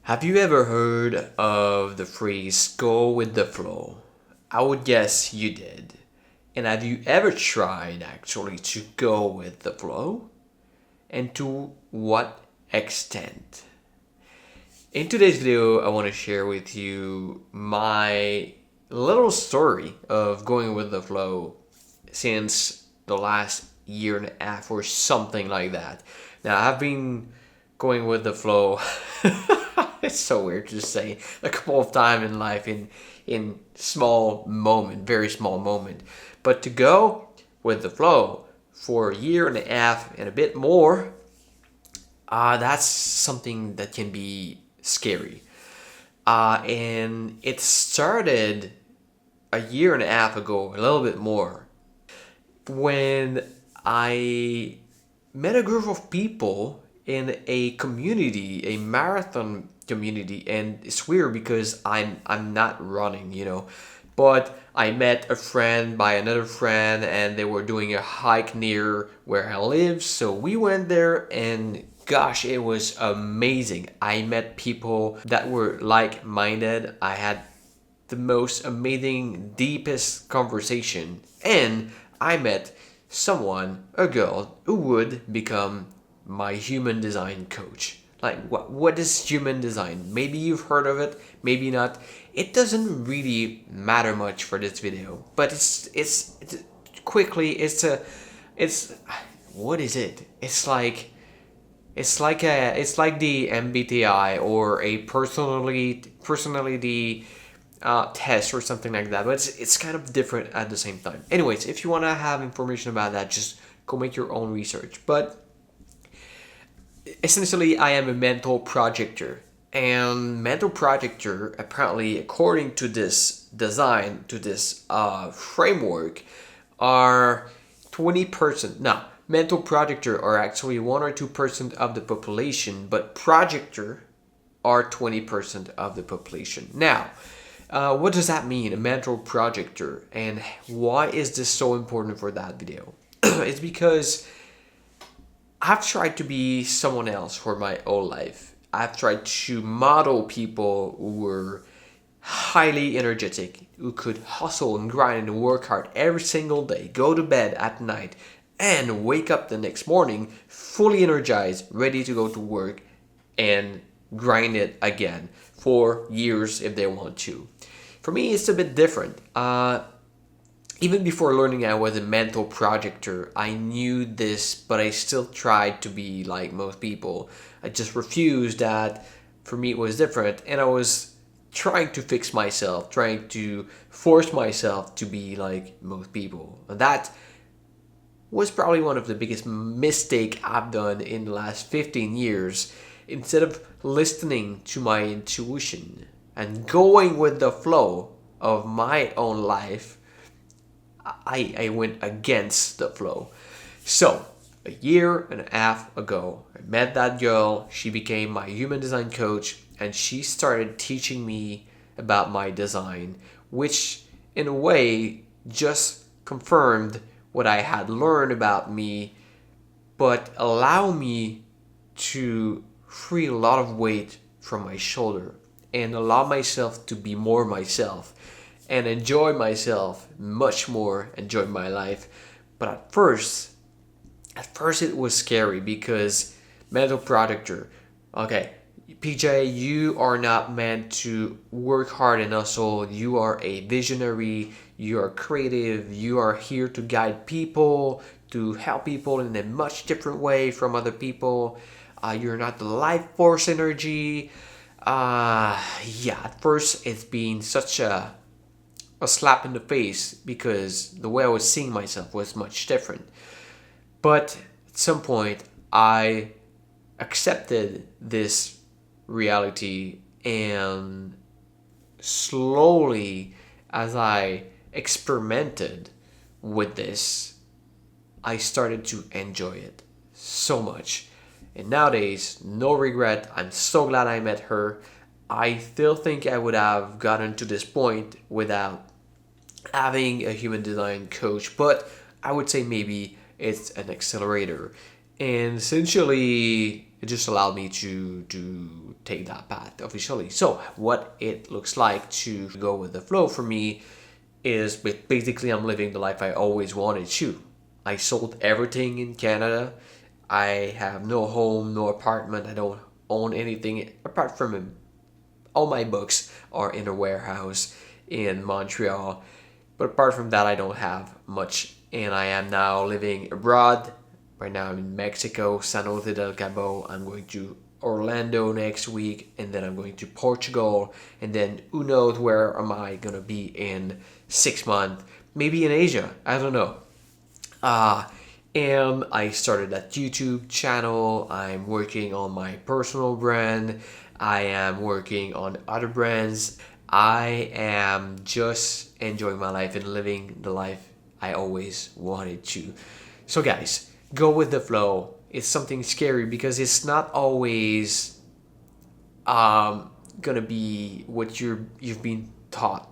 Have you ever heard of the phrase go with the flow? I would guess you did. And have you ever tried actually to go with the flow? And to what extent? In today's video, I want to share with you my little story of going with the flow since the last year and a half or something like that. Now, I've been going with the flow. It's so weird to say a couple of times in life in small moment, very small moment. But to go with the flow for a year and a half and a bit more, that's something that can be scary. And it started a year and a half ago, a little bit more, when I met a group of people in a community, a marathon community, and it's weird because I'm not running, but I met a friend by another friend, and they were doing a hike near where I live, so we went there, and gosh, it was amazing. I met people that were like-minded. I had the most amazing, deepest conversation, and I met someone, a girl, who would become my human design coach. Like, what is human design? Maybe you've heard of it, maybe not. It doesn't really matter much for this video, but it's quickly it's what is it? It's like the MBTI or a personality test or something like that, but it's kind of different at the same time. Anyways, if you want to have information about that, just go make your own research. But essentially, I am a mental projector, and mental projector, apparently, according to this design, to this framework, are 20%. Now, mental projector are actually 1 or 2% of the population, but projector are 20% of the population. Now, what does that mean, a mental projector, and why is this so important for that video? It's because I've tried to be someone else for my whole life. I've tried to model people who were highly energetic, who could hustle and grind and work hard every single day, go to bed at night, and wake up the next morning fully energized, ready to go to work and grind it again for years if they want to. For me, it's a bit different. Even before learning I was a mental projector, I knew this, but I still tried to be like most people. I just refused that. For me, it was different, and I was trying to fix myself, trying to force myself to be like most people. And that was probably one of the biggest mistake I've done in the last 15 years. Instead of listening to my intuition and going with the flow of my own life, I went against the flow. So, a year and a half ago, I met that girl. She became my human design coach, and she started teaching me about my design, which in a way just confirmed what I had learned about me, but allow me to free a lot of weight from my shoulder and allow myself to be more myself and enjoy myself much more, enjoy my life. But at first it was scary because mental projector, okay, PJ, you are not meant to work hard and hustle. You are a visionary, you are creative, you are here to guide people, to help people in a much different way from other people. You're not the life force energy. Yeah, at first it's been such a slap in the face because the way I was seeing myself was much different. But at some point, I accepted this reality, and slowly, as I experimented with this, I started to enjoy it so much. And nowadays, no regret. I'm so glad I met her. I still think I would have gotten to this point without having a human design coach, but I would say maybe it's an accelerator. And essentially, it just allowed me to take that path officially. So what it looks like to go with the flow for me is basically I'm living the life I always wanted to. I sold everything in Canada. I have no home, no apartment. I don't own anything apart from all my books are in a warehouse in Montreal. But apart from that, I don't have much. And I am now living abroad. Right now, I'm in Mexico, San Jose del Cabo. I'm going to Orlando next week, and then I'm going to Portugal, and then who knows where am I gonna be in 6 months? Maybe in Asia. I don't know. Uh, and I started that YouTube channel. I'm working on my personal brand. I am working on other brands. I am just enjoying my life and living the life I always wanted to. So, guys, go with the flow. It's something scary because it's not always gonna be what you've been taught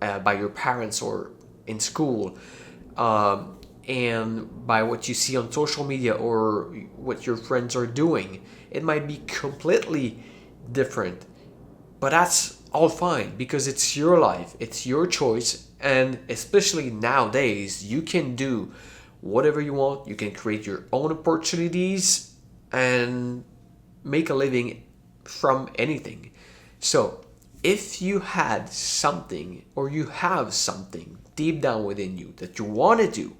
by your parents or in school, and by what you see on social media or what your friends are doing. It might be completely different, but that's all fine because it's your life, it's your choice, and especially nowadays, you can do whatever you want. You can create your own opportunities and make a living from anything. So, if you had something or you have something deep down within you that you want to do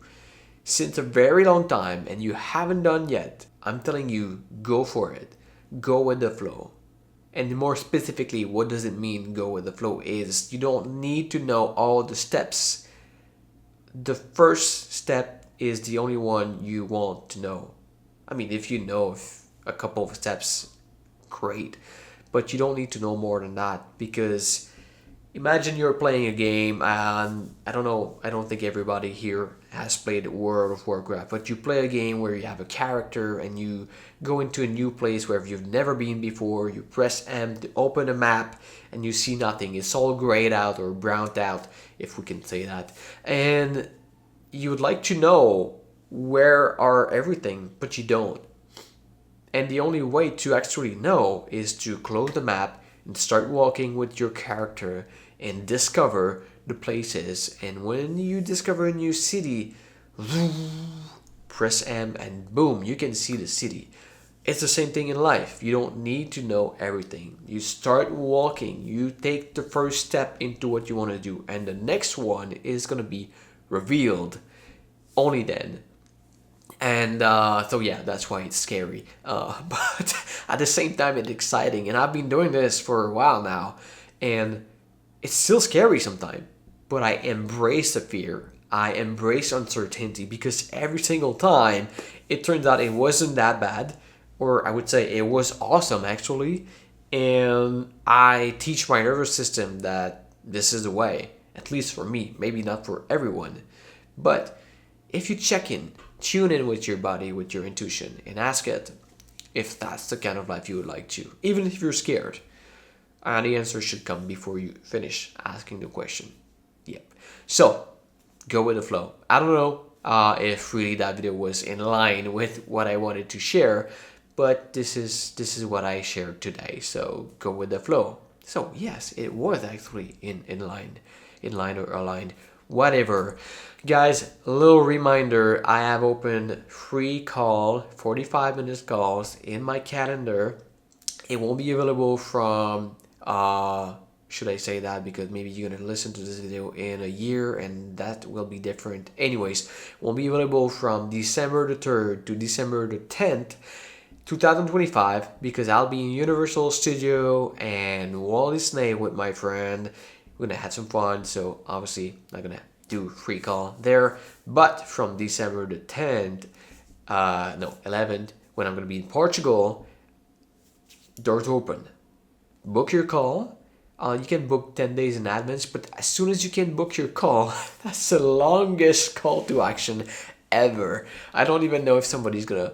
since a very long time and you haven't done yet, I'm telling you, go for it. Go with the flow. And more specifically, what does it mean go with the flow is you don't need to know all the steps. The first step is the only one you want to know. I mean, if you know a couple of steps, great. But you don't need to know more than that because imagine you're playing a game and I don't know, I don't think everybody here has played World of Warcraft, but you play a game where you have a character and you go into a new place where you've never been before, you press M to open a map and you see nothing. It's all grayed out or browned out, if we can say that. And you would like to know where are everything, but you don't. And the only way to actually know is to close the map and start walking with your character and discover the places. And when you discover a new city, press M and boom, you can see the city. It's the same thing in life. You don't need to know everything. You start walking, you take the first step into what you want to do, and the next one is going to be revealed only then. And so yeah, that's why it's scary. But at the same time, it's exciting. And I've been doing this for a while now, and it's still scary sometimes. But I embrace the fear. I embrace uncertainty because every single time it turns out it wasn't that bad, or I would say it was awesome actually. And I teach my nervous system that this is the way, at least for me, maybe not for everyone. But if you tune in with your body, with your intuition, and ask it if that's the kind of life you would like to, even if you're scared. And the answer should come before you finish asking the question. Yep. So, go with the flow. I don't know if really that video was in line with what I wanted to share, but this is what I shared today. So, go with the flow. So, yes, it was actually in line or aligned. Whatever. Guys, a little reminder, I have opened free call, 45 minutes calls in my calendar. It won't be available from, should I say that? Because maybe you're going to listen to this video in a year and that will be different. Anyways, won't be available from December the 3rd to December the 10th, 2025, because I'll be in Universal Studio and Walt Disney with my friend. We're gonna have some fun, so obviously not gonna do free call there. But from December the 10th, 11th, when I'm gonna be in Portugal, doors open. Book your call. You can book 10 days in advance, but as soon as you can book your call, that's the longest call to action ever. I don't even know if somebody's gonna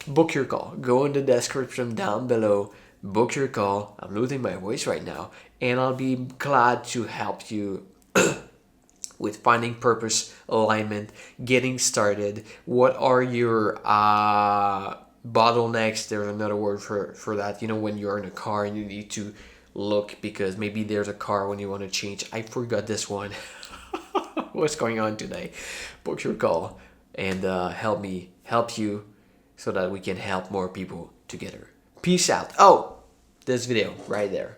book your call. Go in the description down below. Book your call. I'm losing my voice right now, and I'll be glad to help you with finding purpose, alignment, getting started. What are your bottlenecks. There's another word for that. You know, when you're in a car and you need to look because maybe there's a car when you want to change. I forgot this one. What's going on today? Book your call and help you so that we can help more people together. Peace out. Oh, this video right there.